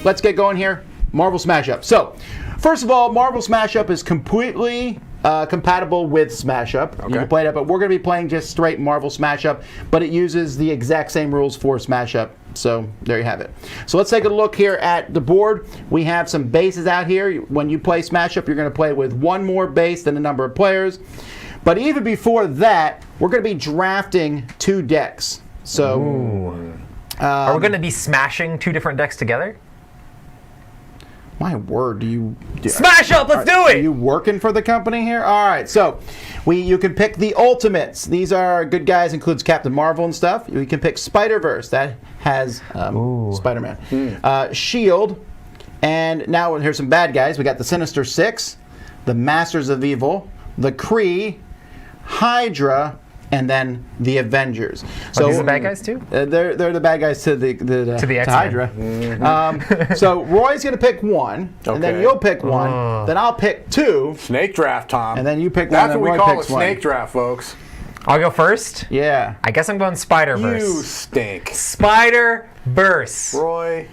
let's get going here. Marvel Smash Up. So, first of all, Marvel Smash Up is completely compatible with Smash Up. You can play it, but we're going to be playing just straight Marvel Smash Up, but it uses the exact same rules for Smash Up. So there you have it. So let's take a look here at the board. We have some bases out here. When you play Smash Up, you're going to play with one more base than the number of players. But even before that, we're going to be drafting 2 decks. So, are we going to be smashing 2 different decks together? My word, Smash Up, let's do it! Are you working for the company here? All right, so you can pick the Ultimates. These are good guys, includes Captain Marvel and stuff. You can pick Spider-Verse, that has Spider-Man. Shield, and now here's some bad guys. We got the Sinister Six, the Masters of Evil, the Kree, Hydra, and then the Avengers. So these are the bad guys too? They're the bad guys to to Hydra. So Roy's going to pick one, and then you'll pick one. Then I'll pick 2. Snake draft, Tom. And then you pick one. That's and what Roy we call a picks snake one. draft, folks. I'll go first? Yeah. I guess I'm going Spider-Verse. You stink. Spider-Verse. Roy.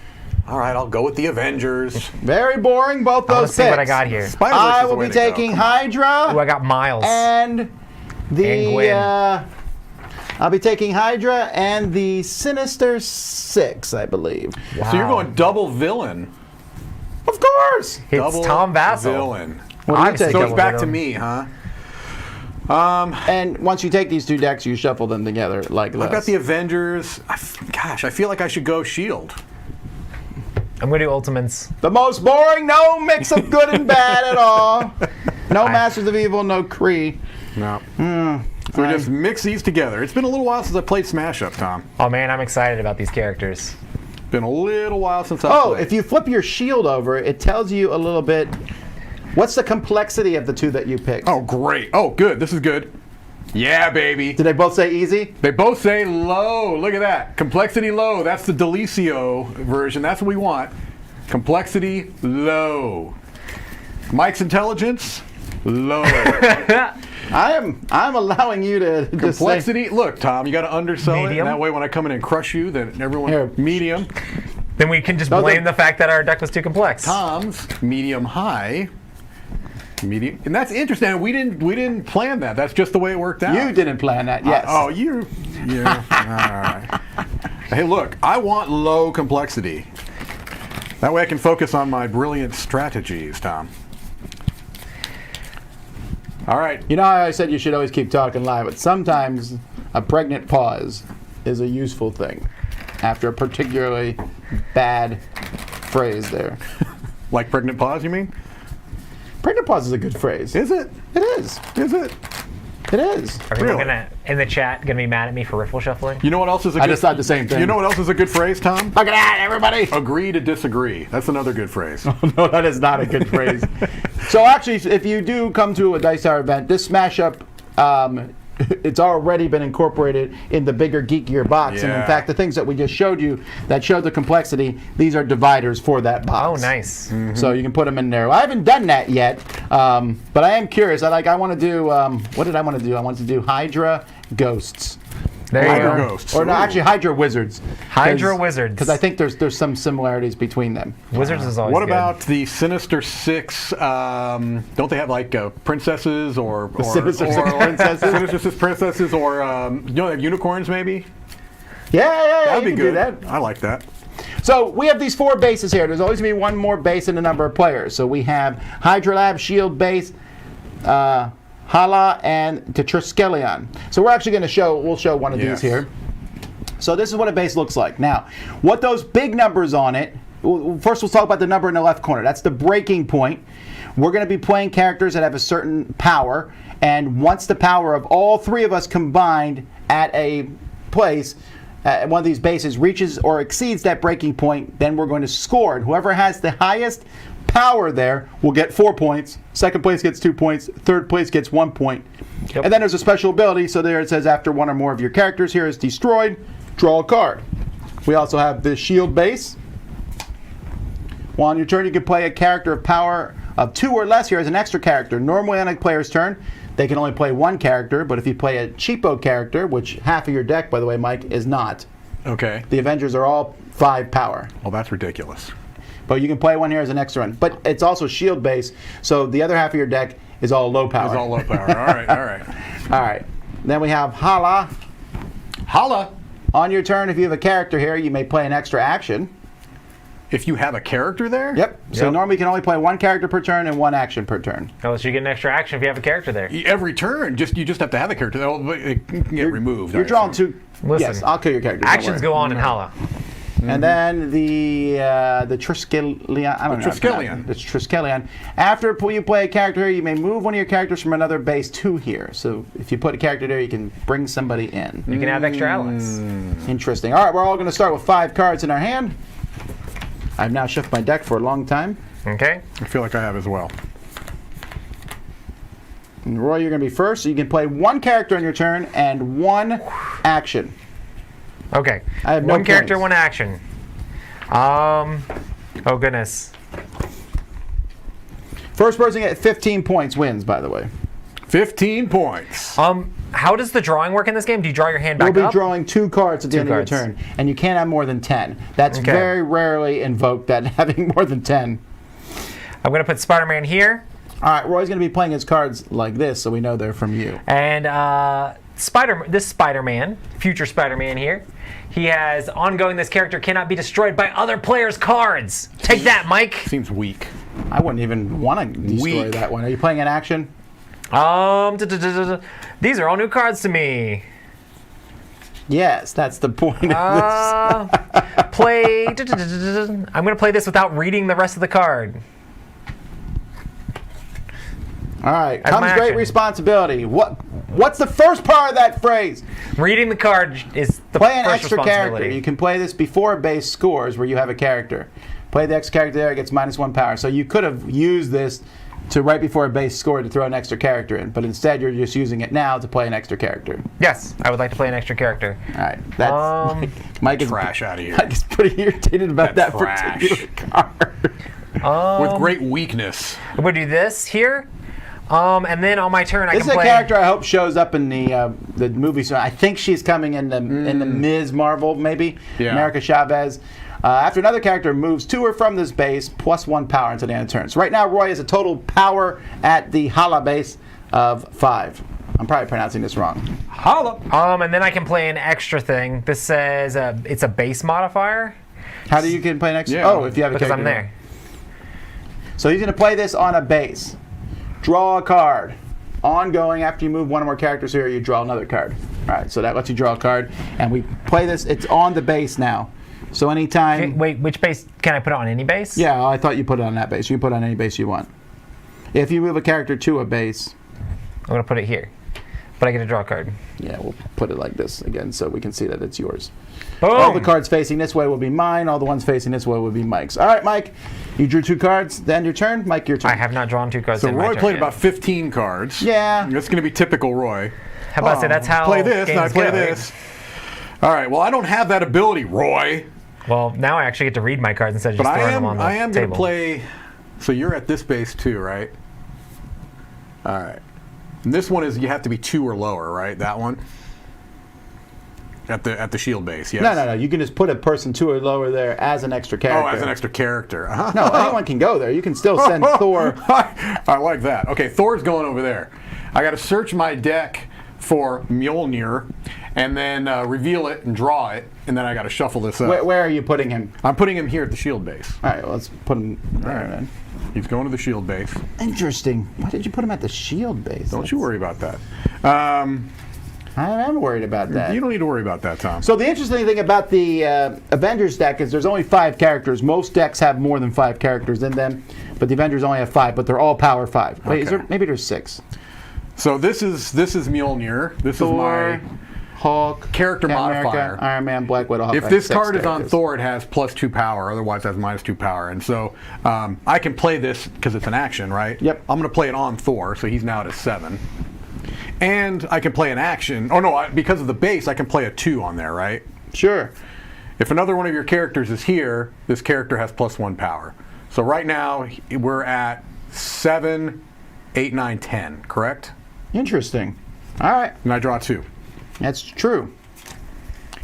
All right, I'll go with the Avengers. Very boring, both those Let's see picks. what I got here. Spider-Verse I is the will way be to go. taking Hydra. Ooh, I got Miles. And the Gwen. I'll be taking Hydra and the Sinister Six, I believe. Wow. So you're going double villain. Of course. It's Double Tom Vassell. villain. What do you Obviously take? So double it's back to villain. me, huh? And once you take these 2 decks, you shuffle them together like this. I've got the Avengers. Gosh, I feel like I should go Shield. I'm going to do Ultimates. The most boring, no mix of good and bad at all. No Masters of Evil, no Kree. No. So we just mix these together. It's been a little while since I played Smash Up, Tom. Oh man, I'm excited about these characters. Been a little while since I played. If you flip your shield over, it tells you a little bit. What's the complexity of the 2 that you picked? Oh, great. Oh, good. This is good. Yeah, baby. Did they both say easy? They both say low. Look at that. Complexity low. That's the Delicio version. That's what we want. Complexity low. Mike's intelligence low. I'm allowing you to just say, Complexity. Look, Tom, you got to undersell it. Medium? And that way, when I come in and crush you, then everyone Here. medium. Then we can just Those blame are- the fact that our deck was too complex. Tom's medium high. Medium, and that's interesting. We didn't plan that. That's just the way it worked out. you didn't plan that, yes. Yeah. All right. Hey, look, I want low complexity. That way I can focus on my brilliant strategies, Tom. All right. You know how I said you should always keep talking live, but sometimes a pregnant pause is a useful thing after a particularly bad phrase there. Like pregnant pause, you mean? Pregnant pause is a good phrase. Is it? It is. Is it? It is. Are people Really? in the chat gonna be mad at me for riffle shuffling? You know what else is a I good just thought the same thing. You know what else is a good phrase, Tom? Look at that, everybody! Agree to disagree. That's another good phrase. No, that is not a good phrase. So actually, if you do come to a Dice Tower event, this Smash Up, it's already been incorporated in the bigger, geekier box. And in Yeah. fact, the things that we just showed you that showed the complexity, these are dividers for that box. Oh, nice. So you can put them in there. Well, I haven't done that yet, but I am curious. I want to do, what did I want to do? I wanted to do Hydra Ghosts. There you Hydra go. Ghosts. Or no, Ooh. actually Hydra Wizards. Hydra Wizards. Because I think there's some similarities between them. Wizards is always What good. about the Sinister Six? Don't they have like princesses or Sinister Six princesses? Sinister Six princesses, or they have unicorns maybe? Yeah, That'd you be can good. do that. I like that. So we have these 4 bases here. There's always going to be one more base in the number of players. So we have Hydra Lab, Shield base, Hala, and Tetriskelion. So we're actually going to we'll show one of Yes. these here. So this is what a base looks like. Now, what those big numbers on it, first we'll talk about the number in the left corner. That's the breaking point. We're going to be playing characters that have a certain power, and once the power of all 3 of us combined at a place, one of these bases reaches or exceeds that breaking point, then we're going to score. And whoever has the highest power there will get 4 points. Second place gets 2 points. Third place gets 1 point. Yep. And then there's a special ability. So there it says after one or more of your characters here is destroyed, draw a card. We also have the shield base. While on your turn, you can play a character of power of 2 or less here as an extra character. Normally on a player's turn, they can only play 1 character, but if you play a cheapo character, which half of your deck, by the way, Mike, is not, Okay. the Avengers are all 5 power. Well, that's ridiculous. But you can play one here as an extra one. But it's also shield based, so the other half of your deck is all low power. It's all low power. All right, all right. All right. Then we have Hala. Hala. On your turn, if you have a character here, you may play an extra action. If you have a character there? Yep. So normally you can only play one character per turn and one action per turn. Unless you get an extra action if you have a character there. Every turn, you just have to have a character. It can get removed. You're drawing two. Listen, yes, I'll kill your character. Actions go on in Hala. And then the Triskelion. I don't know. Triskelion. The Triskelion. After you play a character here, you may move one of your characters from another base to here. So if you put a character there, you can bring somebody in. You can have extra allies. Interesting. All right, we're all going to start with 5 cards in our hand. I've now shuffled my deck for a long time. Okay. I feel like I have as well. And Roy, you're going to be first, so you can play one character on your turn and one action. Okay. I have no one character, points. one action. Oh goodness. First person to get 15 points wins, by the way. 15 points. How does the drawing work in this game? Do you draw your hand back You'll be up? drawing 2 cards at the end cards. of your turn, and you can't have more than 10. That's Okay. very rarely invoked, that having more than 10. I'm going to put Spider-Man here. All right, Roy's going to be playing his cards like this, so we know they're from you. And this Spider-Man, future Spider-Man here, he has ongoing, this character cannot be destroyed by other players' cards. Take that, Mike. Seems weak. I wouldn't even want to destroy Weak. that one. Are you playing an action? These are all new cards to me. Yes, that's the point of this. Play. I'm going to play this without reading the rest of the card. All right, That's comes my great action. responsibility. What's the first part of that phrase? Reading the card is the Play an first extra responsibility. character. You can play this before base scores where you have a character. Play the extra character there, it gets -1 power. So you could have used this to right before a base score to throw an extra character in, but instead you're just using it now to play an extra character. Yes, I would like to play an extra character. All right, that's Mike is Trash out of here. Mike is pretty irritated about that Trash. particular card. With great weakness. I'm going to do this here. And then on my turn, I This can is a play. character I hope shows up in the movie soon. I think she's coming in the Ms. Marvel, maybe. Yeah. America Chavez. After another character moves to or from this base, +1 power until the end of turn. So right now, Roy has a total power at the Hala base of 5. I'm probably pronouncing this wrong. Holla. And then I can play an extra thing. This says it's a base modifier. How do you can play next? Yeah. Oh, if you have a Because character. I'm there. So he's going to play this on a base. Draw a card. Ongoing, after you move one or more characters here, you draw another card. All right, so that lets you draw a card. And we play this. It's on the base now. So anytime... Wait, which base? Can I put it on any base? Yeah, I thought you put it on that base. You can put it on any base you want. If you move a character to a base, I'm going to put it here. But I get to draw a card. yeah, we'll put it like this again so we can see that it's yours. Boom! All the cards facing this way will be mine. All the ones facing this way will be Mike's. All right, Mike, you drew 2 cards. Then your turn. Mike, your turn. I have not drawn 2 cards So in my Roy turn played yet. about 15 cards. Yeah. That's going to be typical Roy. How about I say that's how Play this, and I games play go, right? this. All right, well, I don't have that ability, Roy. Well, now I actually get to read my cards instead of But just I throwing am, them on the I am going table. to play. So you're at this base too, right? All right. And this one is you have to be 2 or lower, right? That one. At the shield base, yes. No. You can just put a person 2 or lower there as an extra character. Oh, as an extra character. No, anyone can go there. You can still send Thor. I like that. Okay, Thor's going over there. I got to search my deck for Mjolnir, and then reveal it and draw it, and then I got to shuffle this up. Where are you putting him? I'm putting him here at the shield base. All right, well, let's put him there then. He's going to the shield base. Interesting. Why did you put him at the shield base? Don't you worry about that. I am worried about that. You don't need to worry about that, Tom. So the interesting thing about the Avengers deck is there's only 5 characters. Most decks have more than 5 characters in them, but the Avengers only have 5, but they're all power 5. Wait, is Okay. there, maybe there's 6. So this is Mjolnir. This Thor, is my Hulk, character Captain America, modifier. Iron Man, Black Widow. If Hawkeye, this 6 card is on characters. Thor, it has +2 power. Otherwise, it has -2 power. And so I can play this because it's an action, right? Yep. I'm going to play it on Thor, so he's now at a 7. And I can play an action. Oh no, because of the base, I can play a 2 on there, right? Sure. If another one of your characters is here, this character has +1 power. So right now we're at 7, 8, 9, 10. Correct? Interesting. All right. And I draw 2. That's true.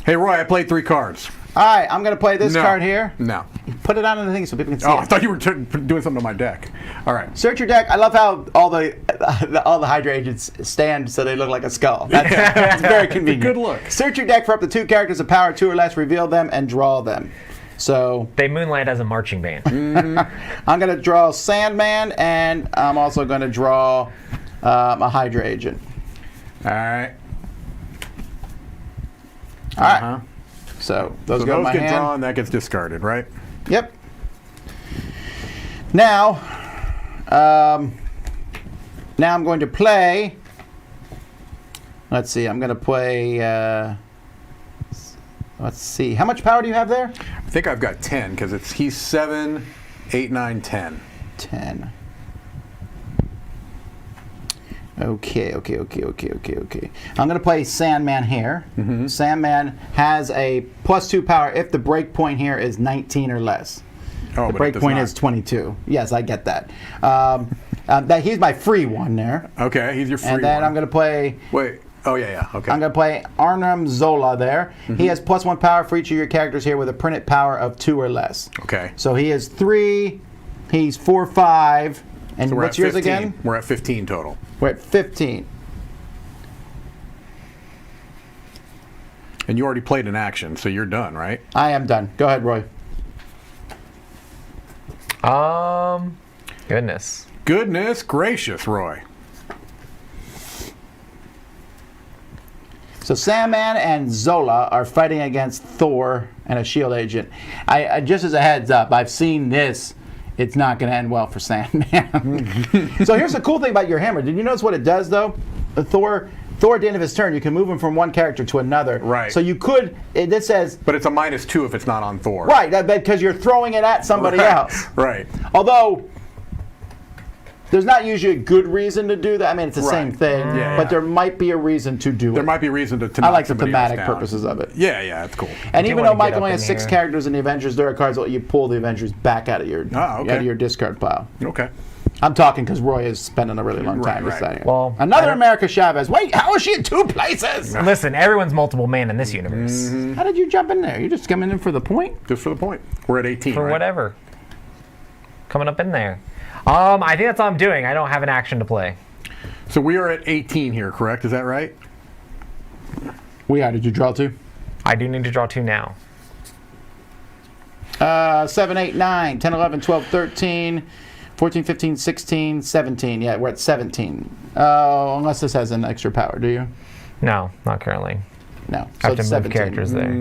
Hey Roy, I played 3 cards. All right, I'm going to play this No. card here. No. Put it on the thing so people can see Oh, it. I thought you were doing something to my deck. All right. Search your deck. I love how all the Hydra agents stand so they look like a skull. That's very convenient. Good look. Search your deck for up to 2 characters of power, 2 or less. Reveal them and draw them. So They moonlight as a marching band. I'm going to draw Sandman, and I'm also going to draw a Hydra agent. All right. All right. So those So go in those my get hand. drawn, that gets discarded, right? Yep. Now I'm going to play. Let's see. I'm going to play. Let's see. How much power do you have there? I think I've got 10 because he's 7, 8, 9, 10. 10. Okay. I'm going to play Sandman here. Sandman has a +2 power if the break point here is 19 or less. Oh, The but it break does point not. is 22. Yes, I get that. He's my free one there. Okay, he's your free And then one. I'm going to play. Wait. Oh, yeah. Okay. I'm going to play Arnhem Zola there. He has +1 power for each of your characters here with a printed power of 2 or less. Okay. So he is 3. He's 4, 5. And So we're what's at yours 15. again? We're at 15 total. We're at 15. And you already played an action, so you're done, right? I am done. Go ahead, Roy. Goodness. Goodness gracious, Roy. So Sandman and Zola are fighting against Thor and a shield agent. I just as a heads up, I've seen this. It's not going to end well for Sandman. So here's the cool thing about your hammer. Did you notice what it does, though? Thor at the end of his turn, you can move him from one character to another. Right. So you could, this says, But it's a -2 if it's not on Thor. right, because you're throwing it at somebody else. Right. Although, there's not usually a good reason to do that. I mean, it's the same Right. thing, Yeah, but yeah. there might be a reason to do it. There might be reason to I knock like the somebody else thematic down. purposes of it. Yeah, that's cool. And do even wanna though Mike get only up has in 6 here. characters in the Avengers, there are cards that let you pull the Avengers back out of your Okay. discard pile. Okay. I'm talking because Roy is spending a really long time Right. deciding. Well, another I don't- America Chavez. Wait, how is she in 2 places? Listen, everyone's multiple man in this universe. How did you jump in there? You're just coming in for the point? Just for the point. We're at 18, For right? whatever. Coming up in there. I think that's all I'm doing. I don't have an action to play. So we are at 18 here, correct? Is that right? We are. Did you draw 2? I do need to draw 2 now. 7, 8, 9, 10, 11, 12, 13, 14, 15, 16, 17. Yeah, we're at 17. Oh, unless this has an extra power, do you? No, not currently. No. I have to it's move 17. characters there.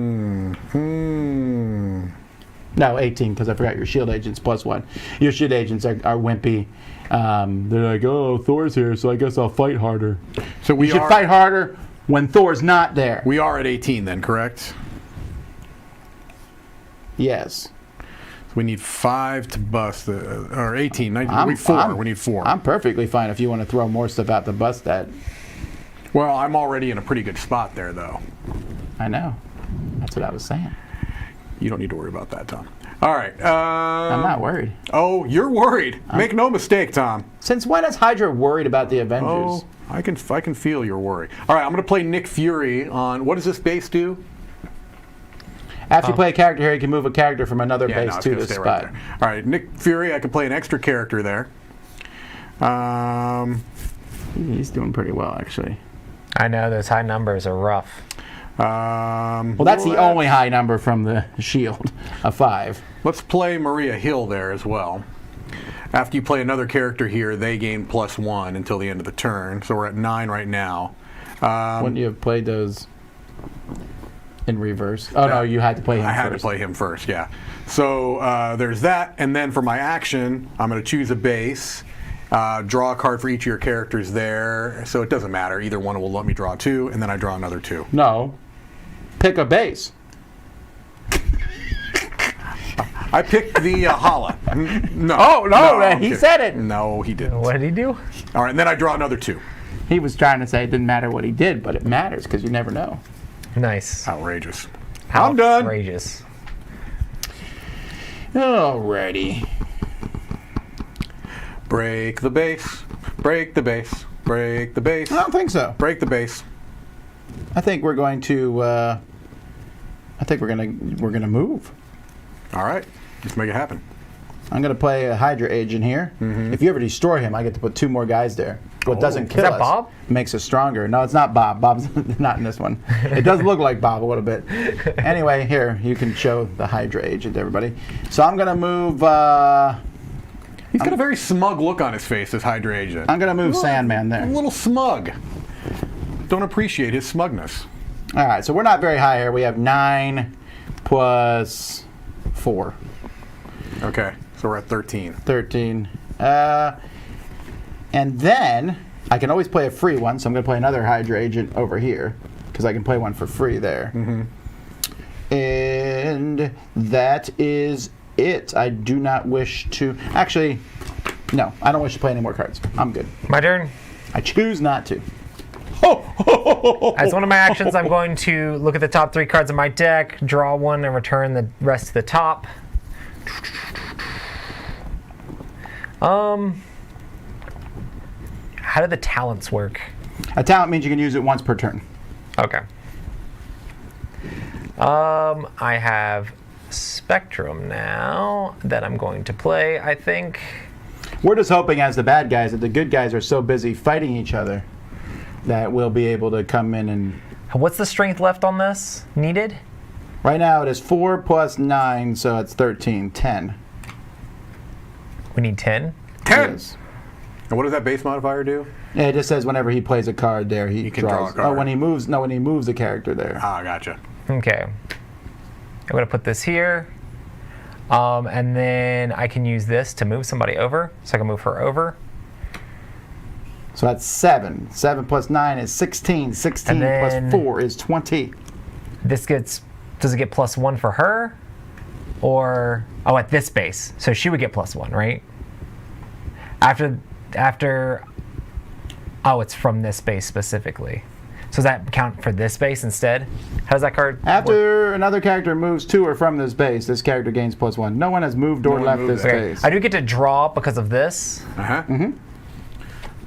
No, 18, because I forgot your shield agents +1. Your shield agents are wimpy. They're like, oh, Thor's here, so I guess I'll fight harder. So we You should are fight harder when Thor's not there. we are at 18 then, correct? Yes. So we need 5 to bust or 18. 19, I'm- we need 4. I'm- We need 4. I'm perfectly fine if you want to throw more stuff out to bust that. Well, I'm already in a pretty good spot there, though. I know. That's what I was saying. You don't need to worry about that, Tom. All right. I'm not worried. Oh, you're worried. Make no mistake, Tom. Since when is Hydra worried about the Avengers? Oh, I can feel your worry. All right, I'm going to play Nick Fury on, what does this base do? After you play a character here, you can move a character from another Yeah, base no, it's to gonna the stay spot. right there. All right, Nick Fury, I can play an extra character there. He's doing pretty well, actually. I know those high numbers are rough. Well, that's the only high number from the shield, a 5. Let's play Maria Hill there as well. After you play another character here, they gain +1 until the end of the turn. So we're at 9 right now. Wouldn't you have played those in reverse? Oh, no, you had to play him I had first. to play him first, yeah. So there's that, and then for my action, I'm going to choose a base, draw a card for each of your characters there. So it doesn't matter. Either one will let me draw 2, and then I draw another 2. No. Pick a base. I picked the Hala. No. Oh, no, man, I'm he kidding. said it. No, he didn't. What did he do? All right, and then I draw another 2. He was trying to say it didn't matter what he did, but it matters because you never know. Nice. Outrageous. I'm done. Outrageous. Alrighty. Break the base. Break the base. Break the base. I don't think so. Break the base. I think we're going to. I think we're gonna move. All right, let's make it happen. I'm gonna play a Hydra agent here. If you ever destroy him, I get to put 2 more guys there. What doesn't kill that us Bob? makes us stronger. No, it's not Bob. Bob's not in this one. It does look like Bob a little bit. Anyway, here you can show the Hydra agent, everybody. So I'm gonna move. He's got a very smug look on his face, this Hydra agent. I'm gonna move Sandman A there. little smug. Don't appreciate his smugness. All right, so we're not very high here. We have 9 plus 4. Okay, so we're at 13. 13. And then I can always play a free one, so I'm going to play another Hydra agent over here because I can play one for free there. And that is it. I do not wish to. Actually, no, I don't wish to play any more cards. I'm good. My turn. I choose not to. As one of my actions, I'm going to look at the top 3 cards of my deck, draw one, and return the rest to the top. How do the talents work? A talent means you can use it once per turn. Okay. I have Spectrum now that I'm going to play, I think. We're just hoping, as the bad guys, that the good guys are so busy fighting each other that we'll be able to come in and... What's the strength left on this needed? Right now it is 4 plus 9, so it's 13. 10. We need 10? 10! Yes. And what does that base modifier do? Yeah, it just says whenever he plays a card there, he can draws. draw a card. Oh, when he moves a character there. Ah, gotcha. Okay. I'm going to put this here. And then I can use this to move somebody over. So I can move her over. So that's 7. 7 plus 9 is 16. 16 plus 4 is 20. This does it get +1 for her? Or, at this base. So she would get +1, right? After, it's from this base specifically. So does that count for this base instead? How does that card work? After another character moves to or from this base, this character gains +1. No one has moved or one left moved this there. base. I do get to draw because of this.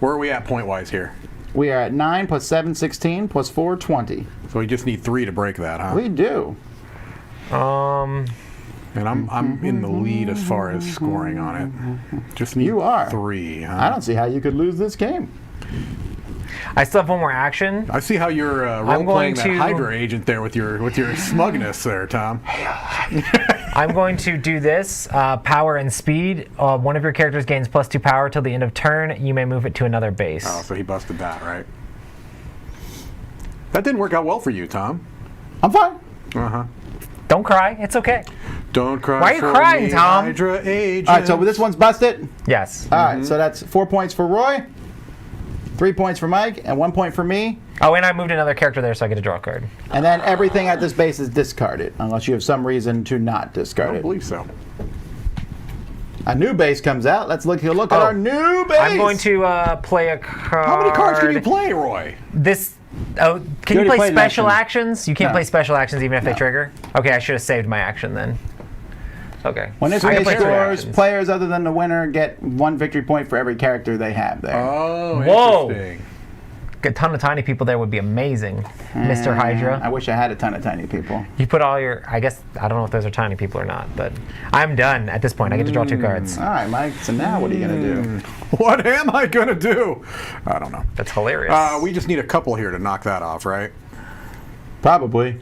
Where are we at point-wise here? We are at 9 plus 7, 16, plus 4, 20. So we just need 3 to break that, huh? We do. And I'm in the lead as far as scoring on it. Just need You are. 3, huh? I don't see how you could lose this game. I still have one more action. I see how you're role-playing that Hydra agent there with your smugness there, Tom. I'm going to do this. Power and speed. One of your characters gains +2 power till the end of turn. You may move it to another base. Oh, so he busted that, right? That didn't work out well for you, Tom. I'm fine. Uh-huh. Don't cry. It's okay. Don't cry. Why are you for crying, me, Tom? Hydra agent. All right, so this one's busted. Yes. All right, so that's 4 points for Roy, 3 points for Mike, and 1 point for me. Oh, and I moved another character there, so I get to draw a card. And then everything at this base is discarded, unless you have some reason to not I discard don't it. believe so. A new base comes out. Let's look at our new base. I'm going to play a card. How many cards can you play, Roy? This. Oh, can you already play played an special action. actions? You can't No. play special actions even if they No. trigger? Okay, I should have saved my action then. Okay. When this I can base play three scores, actions. players other than the winner get 1 victory point for every character they have there. Oh, Whoa. interesting. A ton of tiny people there would be amazing, Mr. Hydra. I wish I had a ton of tiny people. You put all your, I guess, I don't know if those are tiny people or not, but I'm done at this point. I get to draw 2 cards. All right, Mike, so now what are you going to do? What am I going to do? I don't know. That's hilarious. We just need a couple here to knock that off, right? Probably.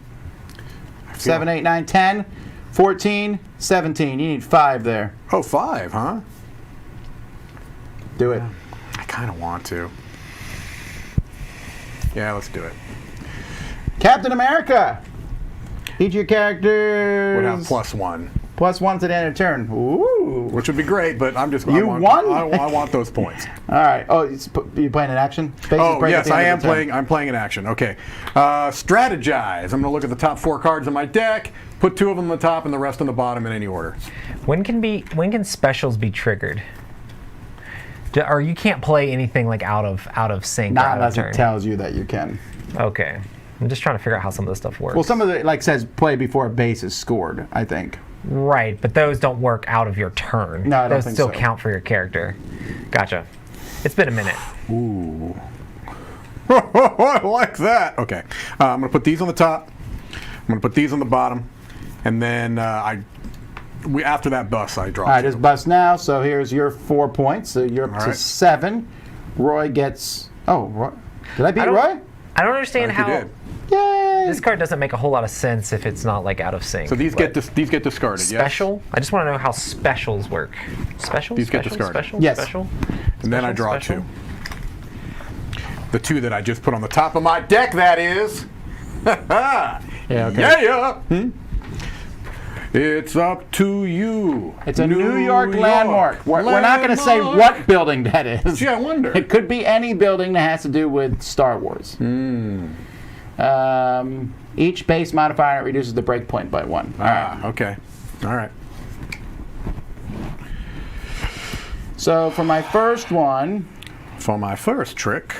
7, 8, 9, 10, 14, 17. You need 5 there. Oh, 5, huh? Do it. I kind of want to. Yeah, let's do it. Captain America. Each of your characters Would have +1, +1 to the end of turn. Ooh. which would be great, but I'm just. You I won? want those points. All right. Oh, you playing an action? Spaces Oh, break at yes, the end I of am the turn. playing. I'm playing an action. Okay. Strategize. I'm going to look at the top 4 cards of my deck, put 2 of them on the top and the rest on the bottom in any order. When can specials be triggered? Or you can't play anything like out of sync. or Not out of unless turn. it tells you that you can. Okay. I'm just trying to figure out how some of this stuff works. Well, some of it says play before a base is scored, I think. Right, but those don't work out of your turn. No, I don't those think still so. count for your character. Gotcha. It's been a minute. Ooh. I like that. Okay. I'm going to put these on the top. I'm going to put these on the bottom, and then after that bus, I draw All right, 2. it's bust now, so here's your 4 points. So you're up All to right. 7. Roy gets... Oh, Roy. Did I beat Roy? I don't understand I think you how did. Yay! this card doesn't make a whole lot of sense if it's not like out of sync. So these get discarded. special. I just want to know how specials work. Special. These get special, discarded. Special. Yes. Special. And then I Special, draw special. 2. The 2 that I just put on the top of my deck, that is. Yeah, okay. Yeah. It's up to you. It's a New York landmark. We're not going to say what building that is. Gee, I wonder. It could be any building that has to do with Star Wars. Each base modifier reduces the breakpoint by 1. All right. Okay. All right. So for my first one, For my first trick,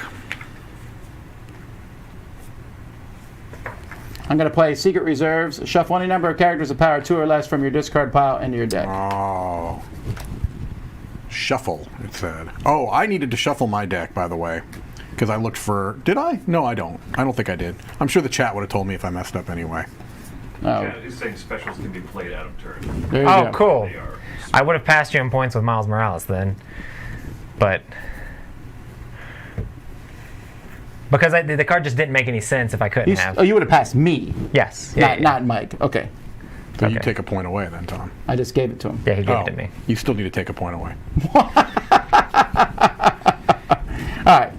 I'm going to play Secret Reserves. Shuffle any number of characters of power 2 or less from your discard pile into your deck. shuffle, it said. Oh, I needed to shuffle my deck, by the way, because I looked for... Did I? No, I don't. I don't think I did. I'm sure the chat would have told me if I messed up anyway. Oh, Chat is saying specials can be played out of turn. there you Oh, go. cool. They are. I would have passed you in points with Miles Morales then, but because the card just didn't make any sense if I couldn't have. You would have passed me, Yes. Yeah, not Mike. Okay. So you Okay. take a point away then, Tom. I just gave it to him. Yeah, he gave Oh, it to me. you still need to take a point away. All right.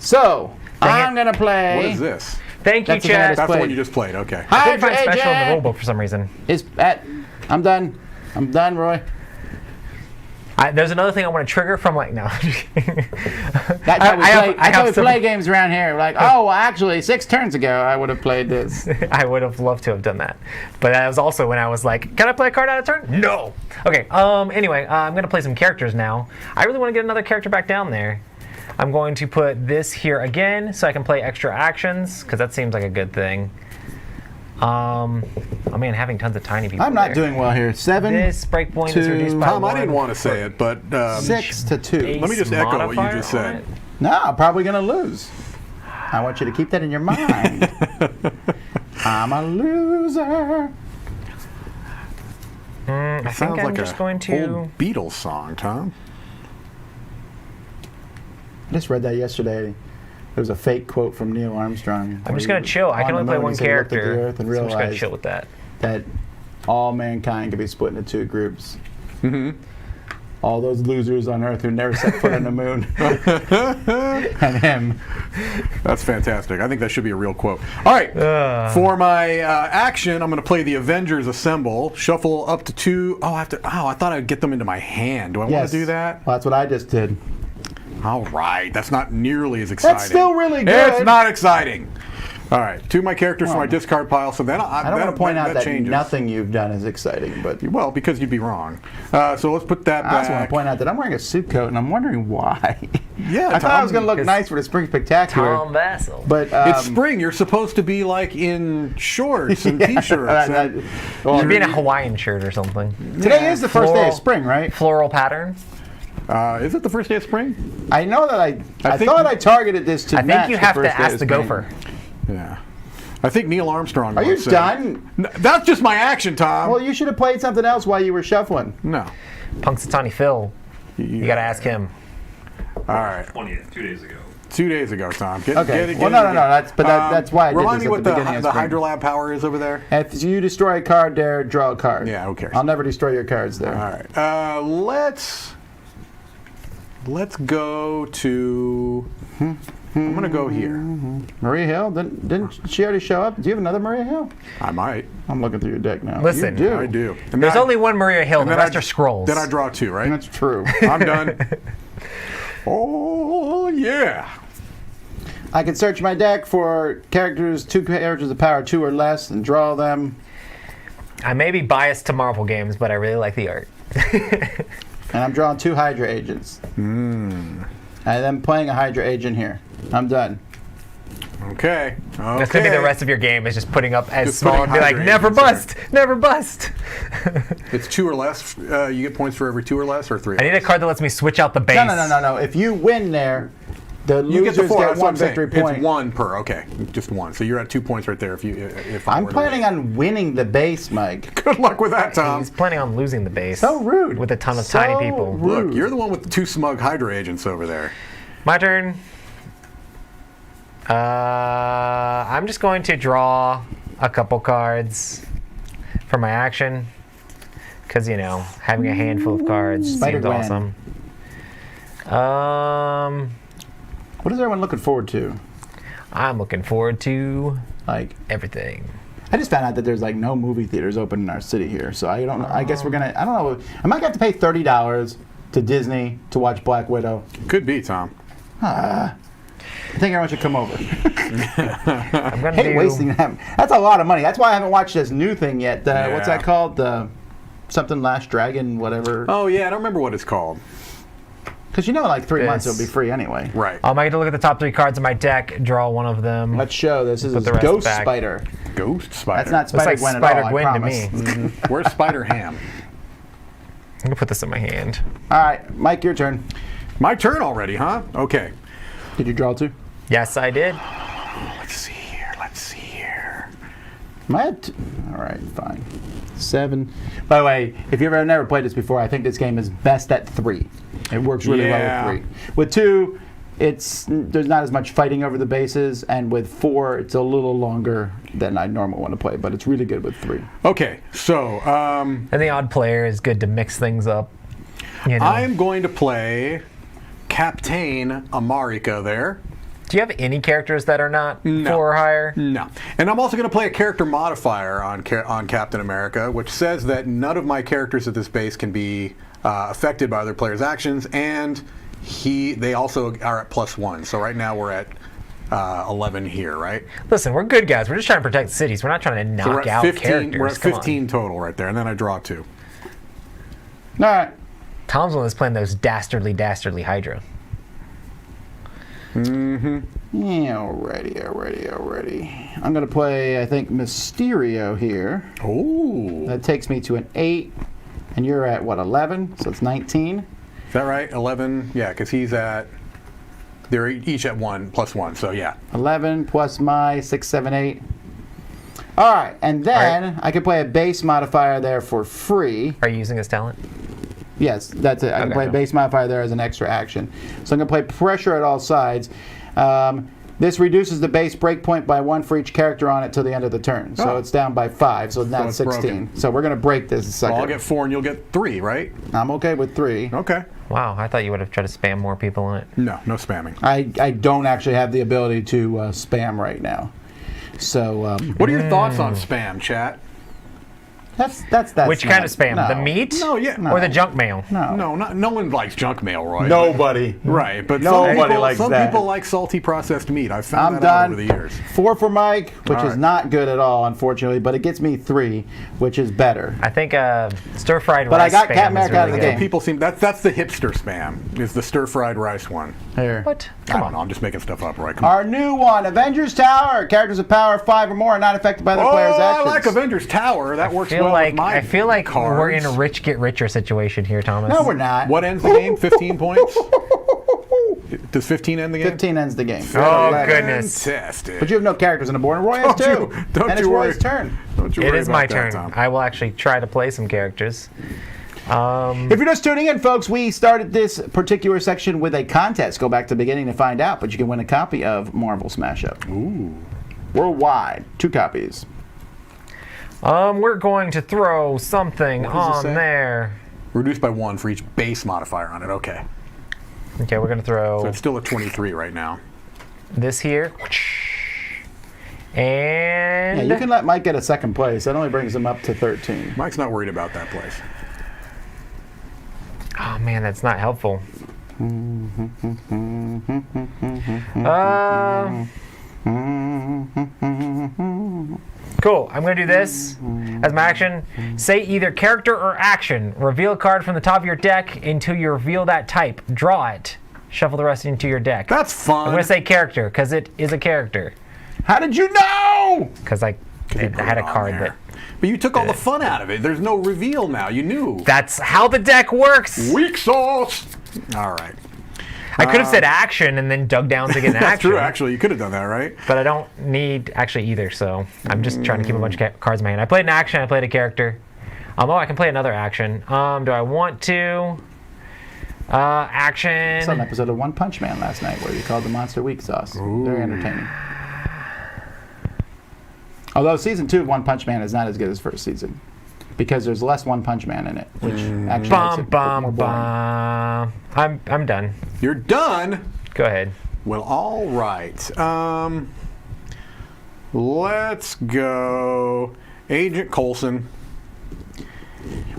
So, I'm going to play... What is this? Thank you, That's the guy chat. That's the played. one you just played. Okay. I couldn't Hydra find special in the Agent rulebook for some reason. is at... I'm done. I'm done, Roy. There's another thing I want to trigger from like no. That's how we play games around here. Like, oh, well, actually, 6 turns ago, I would have played this. I would have loved to have done that, but that was also when I was like, "Can I play a card out of turn?" No. Okay. Anyway, I'm gonna play some characters now. I really want to get another character back down there. I'm going to put this here again, so I can play extra actions, because that seems like a good thing. Oh man, having tons of tiny people. I'm not there. doing well here. 7, This breakpoint is reduced by Tom, 1. I didn't want to say it, but 6 to 2. let me just echo what you modifier just on said. it? No, I'm probably going to lose. I want you to keep that in your mind. I'm a loser. I think Sounds I'm like just a going to. old Beatles song, Tom. I just read that yesterday. There was a fake quote from Neil Armstrong. I'm just gonna chill. I can only play one He looked at the character, earth and so I'm just gonna realized chill with that. that all mankind could be split into 2 groups. All those losers on Earth who never set foot on the moon. And him. That's fantastic. I think that should be a real quote. All right. For my action, I'm going to play the Avengers Assemble. Shuffle up to 2. Oh, I have to. Oh, I thought I'd get them into my hand. Do I want to do that? Well, that's what I just did. All right. That's not nearly as exciting. That's still really good. It's not exciting. All right. 2 of my characters for my discard pile. So then I don't want to point out that changes. nothing you've done is exciting, but Well, because you'd be wrong. So let's put that I also want back. to point out that I'm wearing a suit coat, and I'm wondering why. Yeah, I thought I was Tom, going to look because nice for the Spring Spectacular. Tom Vassell. But It's spring. You're supposed to be like in shorts and t-shirts. and- well, Should be in a Hawaiian shirt or something. today is the first day of Floral. spring, right? Floral pattern. Is it the first day of spring? I know that I think- thought I targeted this to I match think you the have first to day ask of the spring. gopher. Yeah. I think Neil Armstrong. Are you once said- done? That's just my action, Tom. Well, you should have played something else while you were shuffling. No. Punxsutawney Phil. You gotta ask him. All right. 20th, 2 days ago. 2 days ago, Tom. Get Okay. it, Well, get no. it. That's why I did Remind this me at what the beginning of the spring. Hydrolab power is over there. If you destroy a card there, draw a card. Yeah, who cares? I'll never destroy your cards there. All right. Let's go to. I'm gonna go here. Maria Hill? Didn't she already show up? Do you have another Maria Hill? I might. I'm looking through your deck now. Listen. You do. I do. And There's then only one Maria Hill. and The then rest are scrolls. Then I draw 2, right? That's true. I'm done. Oh yeah. I can search my deck for characters, 2 characters of power 2 or less, and draw them. I may be biased to Marvel games, but I really like the art. And I'm drawing 2 Hydra agents. And I'm playing a Hydra agent here. I'm done. Okay. That's gonna be the rest of your game is just putting up as Just small putting and be like, Hydra never agents bust, never bust. It's 2 or less. You get points for every 2 or less, or 3. I need a card that lets me switch out the base. No. If you win there, The You get the losers 4. get That's what one I'm saying. victory point. It's 1 per. Okay, just 1. So you're at 2 points right there. If I'm planning on winning the base, Mike. Good luck with that, Tom. He's planning on losing the base. So rude. With a ton of So tiny people. rude. Look, you're the one with the 2 smug Hydra agents over there. My turn. I'm just going to draw a couple cards for my action. Because, having a handful of cards seems Spider-Gwen. awesome. What is everyone looking forward to? I'm looking forward to Like, everything. I just found out that there's like no movie theaters open in our city here, so I don't. I guess we're gonna. I don't know. I might have to pay $30 to Disney to watch Black Widow. Could be, Tom. I think everyone should come over. I'm going to Hate wasting that. That's a lot of money. That's why I haven't watched this new thing yet. What's Yeah. that called? The something Last Dragon, whatever. Oh, yeah, I don't remember what it's called. Because in like 3 months This. it'll be free anyway. Right. I get to look at the top 3 cards of my deck, draw one of them. Let's show. This is Put the rest Ghost back. Spider. Ghost Spider. That's not Looks like Spider-Gwen at all, Spider-Gwen I to promise. me. Where's Spider Ham? I'm going to put this in my hand. All right, Mike, your turn. My turn already, huh? Okay. Did you draw 2? Yes, I did. Let's see here. Let's see here. Am I at all right, fine. 7. By the way, if you've never played this before, I think this game is best at 3. It works really Yeah. well with 3. With 2, there's not as much fighting over the bases, and with 4, it's a little longer than I normally want to play, but it's really good with 3. Okay, so And the odd player is good to mix things up. I'm going to play Captain America there. Do you have any characters that are not No. 4 or higher? No. And I'm also going to play a character modifier on Captain America, which says that none of my characters at this base can be affected by other players' actions, and they also are at +1. So right now we're at 11 here, right? Listen, we're good guys. We're just trying to protect cities. We're not trying to knock So we're at out 15. characters. We're at Come on. 15 total right there, and then I draw 2. All right. Tom's one that's playing those dastardly Hydra. Yeah, already. I'm going to play, I think, Mysterio here. Oh, That takes me to an 8, and you're at, what, 11? So it's 19. is that right? 11? Yeah, because they're each at +1, so yeah. 11 plus my 6, 7, 8. All right, and then I can play a base modifier there for free. Are you using his talent? Yes, that's it. I can Okay. play a base modifier there as an extra action. So I'm going to play pressure at all sides. This reduces the base breakpoint by 1 for each character on it till the end of the turn. So Oh. it's down by 5, so now it's it's 16. broken. So we're going to break this a second. Well, I'll get 4 and you'll get 3, right? I'm okay with 3. Okay. Wow, I thought you would have tried to spam more people on it. No spamming. I don't actually have the ability to spam right now. So What are your thoughts on spam, chat? that's Which kind of spam? no. The meat? No, yeah. Or the junk mail? No. No one likes junk mail, Roy. Nobody. Right, but Nobody likes some that. people like salty processed meat. I've found I'm that out done. over the years. 4 for Mike, which All is right. not good at all, unfortunately, but it gets me 3, which is better. I think stir-fried But I rice got spam Captain is America out of really the good. game. People seem that's the hipster spam. Is the stir-fried rice one. Here. What? I Come don't know. on. I'm just making stuff up, Roy. Come on. Our new one, Avengers Tower. Characters of power 5 or more are not affected by the player's I actions. like Avengers Tower. That works well with my I feel like cards. we're in a rich get richer situation here, Thomas. No, we're not. What ends the game? 15 points? Does 15 end the game? 15 ends the game. Oh, 11. goodness. Fantastic. But you have no characters on the board, and Roy has Don't 2. you- don't and it's you Roy's worry. turn. Don't you It worry is about my that, turn. Tom. I will actually try to play some characters. If you're just tuning in, folks, we started this particular section with a contest. Go back to the beginning to find out, but you can win a copy of Marvel Smash Up. Ooh. Worldwide. 2 copies. We're going to throw something What does it on say? there. Reduced by 1 for each base modifier on it. Okay. Okay, we're going to throw So it's still at 23 right now. this here. Yeah, And you can let Mike get a second place. That only brings him up to 13. Mike's not worried about that place. oh man, that's not helpful. Cool. I'm going to do this as my action. Say either character or action. Reveal a card from the top of your deck until you reveal that type. Draw it. Shuffle the rest into your deck. That's fun. I'm going to say character because it is a character. How did you know? Because I You put had it a on card there. that. But you took all the fun out of it. There's no reveal now. You knew. That's how the deck works. Weak sauce. All right. I could have said action and then dug down to get an That's action. true, actually. You could have done that, right? But I don't need actually either, so I'm just trying to keep a bunch of cards in my hand. I played an action, I played a character. Oh, I can play another action. Do I want to? Action. I saw an episode of One Punch Man last night where you called the monster weak sauce. Very entertaining. Although season 2 of One Punch Man is not as good as first season, because there's less One Punch Man in it, which actually makes it more boring. I'm done. You're done? Go ahead. Well, all right. Let's go Agent Coulson.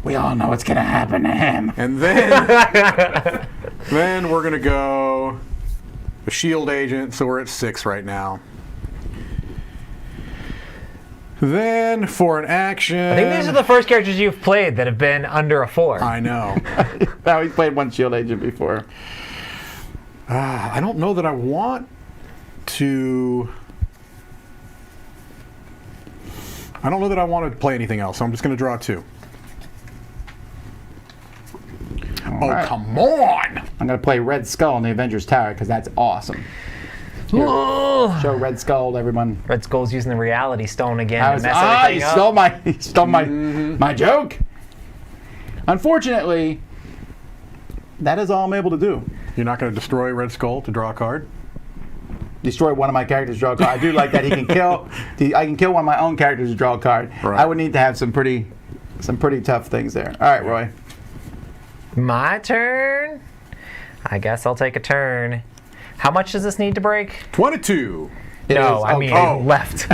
We all know what's gonna happen to him. And then, then we're going to go a shield agent, so we're at 6 right now. Then for an action... I think these are the first characters you've played that have been under a 4. I know. Now we played one shield agent before. I don't know that I want to... I don't know that I want to play anything else, so I'm just going to draw 2. All right. Come on! I'm gonna play Red Skull in the Avengers Tower because that's awesome. Here, show Red Skull to everyone. Red Skull's using the reality stone again to mess he everything up. stole my joke. Unfortunately, that is all I'm able to do. You're not going to destroy Red Skull to draw a card? Destroy one of my characters, draw a card. I do like that he can kill. I can kill one of my own characters to draw a card. Right. I would need to have some pretty tough things there. All right, Roy. My turn? I guess I'll take a turn. How much does this need to break? 22. No, I mean left.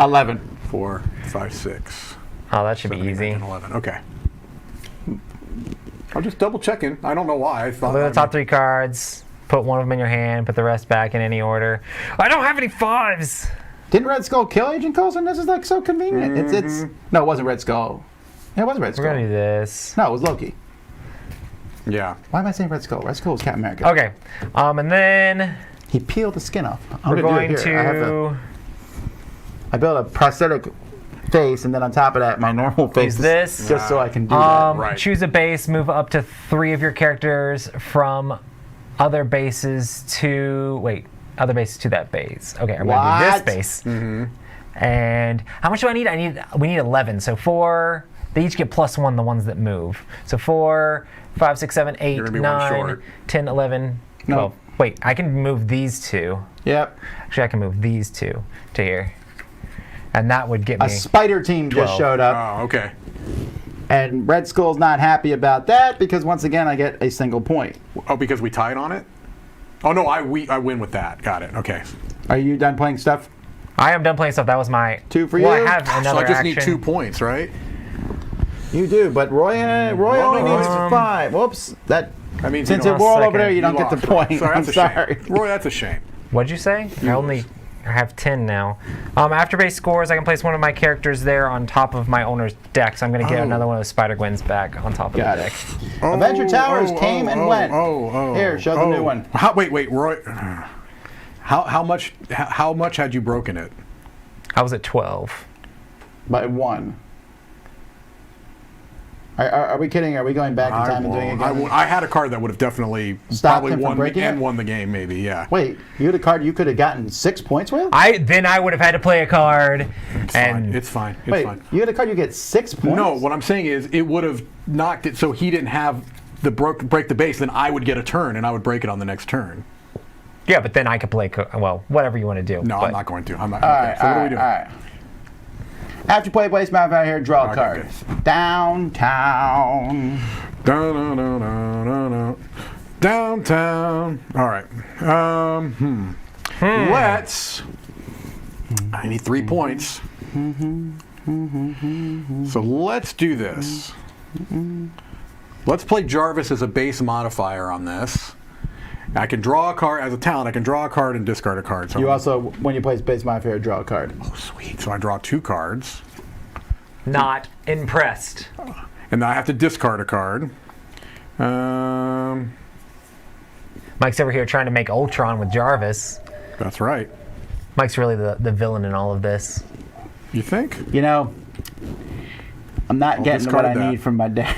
11. 4, 5, 6. Oh, that should be 7, 8, easy. 9, 10, 11. Okay. I'm just double checking. I don't know why. I thought Look at the top 3 cards. Put one of them in your hand. Put the rest back in any order. I don't have any 5s. Didn't Red Skull kill Agent Coulson? This is like so convenient. It's no, it wasn't Red Skull. Yeah, it wasn't Red We're Skull. gonna do this. No, it was Loki. Yeah. Why am I saying Red Skull? Red Skull was Captain America. Okay. And then He peeled the skin off. we're going I built a prosthetic face, and then on top of that, my normal face. Use this. Just so I can do that. Right. Choose a base. Move up to 3 of your characters from other bases to other bases to that base. Okay, I'm gonna do this base. And how much do I need? We need 11. So 4. They each get +1, the ones that move. So 4, 5, 6, 7, 8, You're gonna be 9, one short. 10, 11, 12. No. Wait, I can move these 2. Yep. Actually, I can move these 2 to here. And that would get me. A spider team just 12. showed up, Oh, okay. and Red Skull's not happy about that because once again, I get a single point. Oh, because we tied on it? Oh, no, I win with that. Got it. Okay. Are you done playing stuff? I am done playing stuff. That was my 2 for well, you? I have So another I just action. need 2 points, right? You do, but Roy only no, needs no. 5. Whoops. That I mean, since you we're know, all over second. there, you don't you get the lost, point. Roy. Sorry, I'm that's a shame. sorry. Roy, that's a shame. What'd you say? I have 10 now. After base scores, I can place one of my characters there on top of my owner's deck. So I'm going to get Oh. another one of the Spider Gwens back on top of Got the it. deck. Avenger Towers came and went. Here, show the new one. Wait, Roy. How much had you broken it? I was at 12. By 1. Are we kidding? Are we going back in time and doing it again? I had a card that would have definitely Stopped probably him from won breaking and it? won the game, maybe. Yeah. Wait, you had a card you could have gotten 6 points with? Then I would have had to play a card. It's fine. It's Wait, fine. you had a card you get 6 points? No, what I'm saying is it would have knocked it so he didn't have the break the base. Then I would get a turn and I would break it on the next turn. Yeah, but then I could play, whatever you want to do. No, but I'm not going to. I'm not. All Okay, right, so what all do we right, do? all right. After you play Waste Mouth out here, draw a Okay, card. good. Downtown. Downtown. All right. Let's. I need 3 points. So let's do this. Let's play Jarvis as a base modifier on this. I can draw a card as a talent. I can draw a card and discard a card. So You also, when you play Space Mafia, draw a card. Oh, sweet. So I draw 2 cards, Not impressed. and then I have to discard a card. Mike's over here trying to make Ultron with Jarvis. That's right. Mike's really the villain in all of this. You think? You know, I'm not getting what I discard that. need from my deck.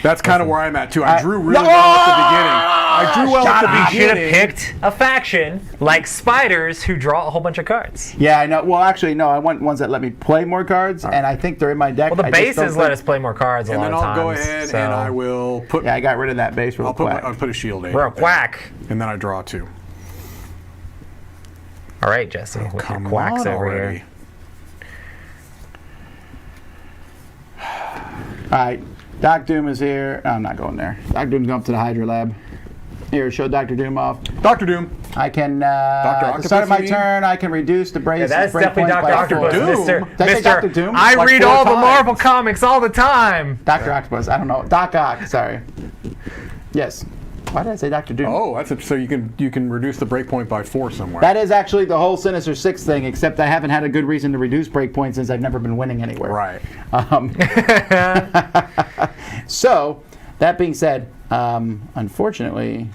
That's kind of where I'm at too. I drew really No! well at the beginning. I drew well Shut at the up. You should have beginning. picked a faction like spiders who draw a whole bunch of cards. Yeah, I know. Well, actually, no. I want ones that let me play more cards, and I think they're in my deck. Well, the I just don't bases let think- us play more cards a And lot then of I'll times. go ahead so and I will put. Yeah, I got rid of that base real I'll quick. put a shield in. We're a quack. And then I draw 2. All right, Jesse, with your Come quacks on over already. here. All right, Doc Doom is here. I'm not going there. Doc Doom's going up to the Hydra Lab. Here, show Dr. Doom off. Dr. Doom. I can, at the start of my Octopus, you mean? turn, I can reduce the brace. Yeah, that's break definitely points Dr. by Octopus, four. Doom? Mr. Did I say Dr. Doom? I Like read 4 all the times. Marvel comics all the time. Dr. Octopus, I don't know. Doc Ock, sorry. Yes. Why did I say Dr. Doom? Oh, that's so you can reduce the breakpoint by 4 somewhere. That is actually the whole Sinister Six thing, except I haven't had a good reason to reduce breakpoints since I've never been winning anywhere. Right. So, that being said, unfortunately,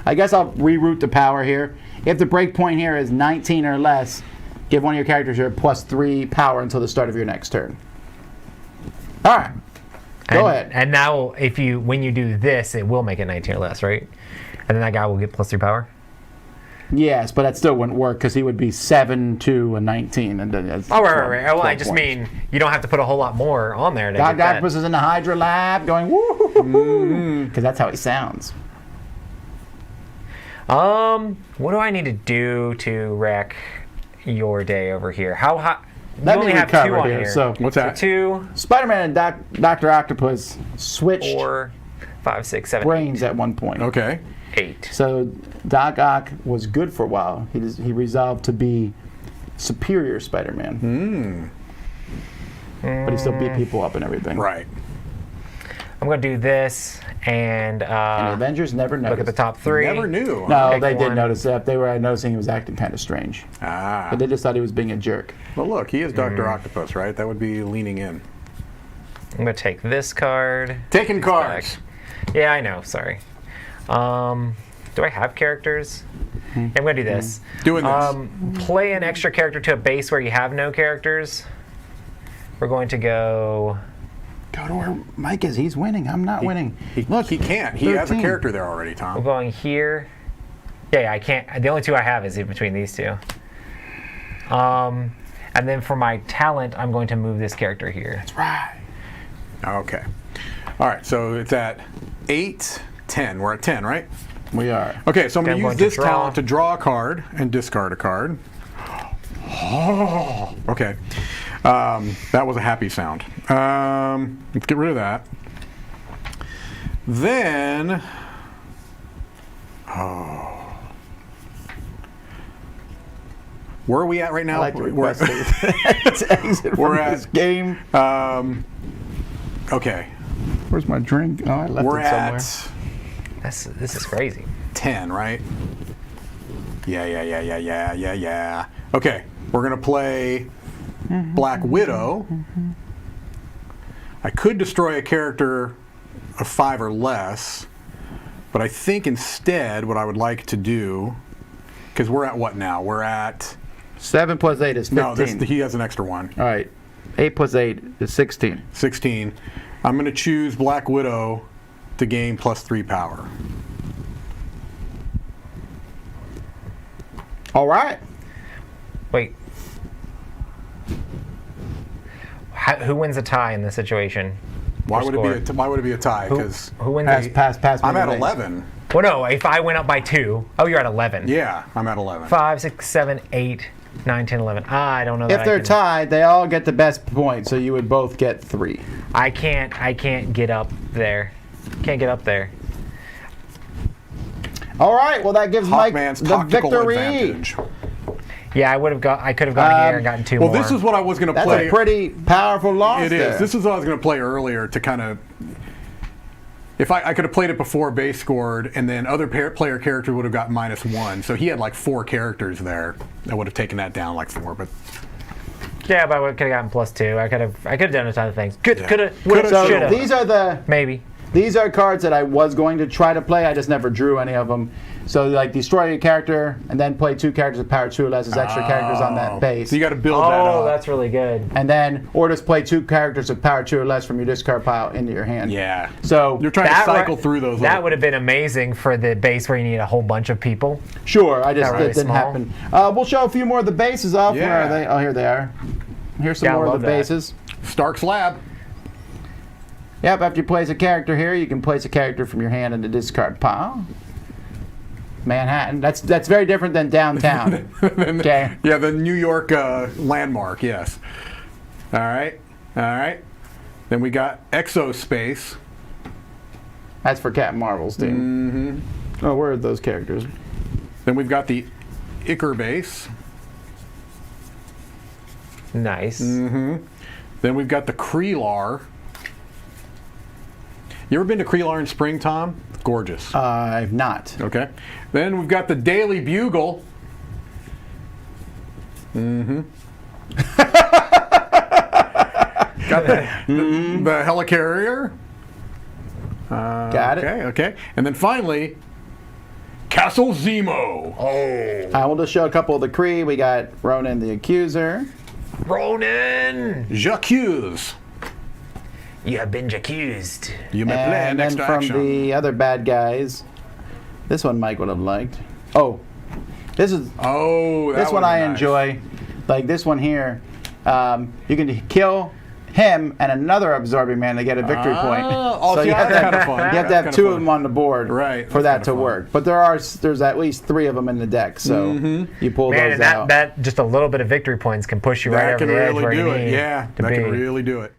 I guess I'll reroute the power here. If the breakpoint here is 19 or less, give one of your characters here +3 power until the start of your next turn. All right. Go ahead. And now, when you do this, it will make it 19 or less, right? And then that guy will get +3 power. Yes, but that still wouldn't work because he would be 7, 2, and 19. And then that's Oh, right. 12 Well, I just points. mean you don't have to put a whole lot more on there to Doc get that. Octopus is in the Hydra Lab going woo, because that's how he sounds. What do I need to do to wreck your day over here? How hot? You Let me only have recover 2 on here, here. so- What's that? 2, Spider-Man and Dr. Octopus switched 4, 5, 6, 7, brains at one point. Okay. 8. So Doc Ock was good for a while. He resolved to be superior Spider-Man. But he still beat people up and everything. Right. I'm going to do this and And the Avengers never noticed. look at the top 3. Never knew. No, Pick they did one. notice that. They were noticing he was acting kind of strange. Ah. But they just thought he was being a jerk. Well, look, he is Dr. Octopus, right? That would be leaning in. I'm going to take this card. Taking cards. Yeah, I know. Sorry. Do I have characters? I'm going to do this. Doing this. Play an extra character to a base where you have no characters. We're going to go... Go to where Mike is. He's winning. I'm not winning. Look, he can't. He has a 13. character there already, We're Tom. going here. Yeah, I can't. The only 2 I have is in between these 2. And then for my talent, I'm going to move this character here. That's right. Okay. All right, so it's at 8, 10. We're at 10, right? We are. Okay, so I'm going to Okay, I'm use going to this draw. talent to draw a card and discard a card. Oh, okay. That was a happy sound. Let's get rid of that. Then, where are we at right now? I like to We're- request to exit We're from at- this game. okay, Where's my drink? Oh, I left we're it somewhere. at This is crazy. 10, right? Yeah. Okay, we're gonna play Black Widow. I could destroy a character of 5 or less, but I think instead what I would like to do, because we're at what now? We're at 7 + 8 is 15. no. He has an extra one. All right. 8 + 8 is 16. 16. I'm gonna choose Black Widow to gain +3 power. All right. Wait. Who wins a tie in this situation? Why Or would score? why would it be a tie? Because Who wins? Pass. I'm at moving lanes. 11. Well, no. If I went up by 2, oh, you're at 11. Yeah, I'm at 11. 5, 6, 7, 8, 9, 10, 11. I don't know. If that they're I can, tied, they all get the best point, so you would both get 3. I can't get up there. Can't get up there. All right. Well, that gives Mike Hawkman's the tactical victory. advantage. Yeah, I could have gone here and gotten 2 Well, more. this is what I was going to That's play. a pretty powerful loss. It there. is. This is what I was going to play earlier to kind of. If I could have played it before base scored, and then other player character would have got -1. So he had like 4 characters there. I would have taken that down like 4, but Yeah, but I could have gotten +2. I could have done a ton of things. Could have, Coulda, So should have. these are Maybe. These are cards that I was going to try to play. I just never drew any of them. So like destroy a character and then play 2 characters with power 2 or less as extra characters on that base. So you got to build that Oh, up. that's really good. And then, or just play 2 characters with power 2 or less from your discard pile into your hand. Yeah. So You're trying to cycle through those. That would have been amazing for the base where you need a whole bunch of people. sure, I just Not really it didn't small. happen. We'll show a few more of the bases off. Yeah. Where are they? Oh, here they are. Here's some Yeah, I more of love the that. bases. Stark's Lab. Yep, after you place a character here, you can place a character from your hand into discard pile. Manhattan. That's very different than downtown. Okay. Yeah, the New York landmark. Yes. All right. All right. Then we got Exospace. That's for Captain Marvel's team. Oh, where are those characters? Then we've got the Icar base. Nice. Then we've got the Kreelar. You ever been to Kreelar in spring, Tom? Gorgeous. I've not. Okay. Then we've got the Daily Bugle. Got the Helicarrier. Got it. Okay. And then finally, Castle Zemo. I will just show a couple of the Kree. We got Ronan the Accuser. Ronan! J'accuse. You have been accused. You may play And next then to from action. the other bad guys, this one Mike would have liked. Oh, this is Oh, that this one would've I been nice. enjoy. Like this one here, you can kill him and another absorbing man to get a victory point. Oh, so see, you have that's to kinda fun. You have to That's have kinda 2 fun. of them on the board Right, for that's that to kinda fun. work. But there's at least 3 of them in the deck, so you pull Man, those and out. that just a little bit of victory points can push you right That over can the edge really where you do it. need Yeah, to that be. can really do it.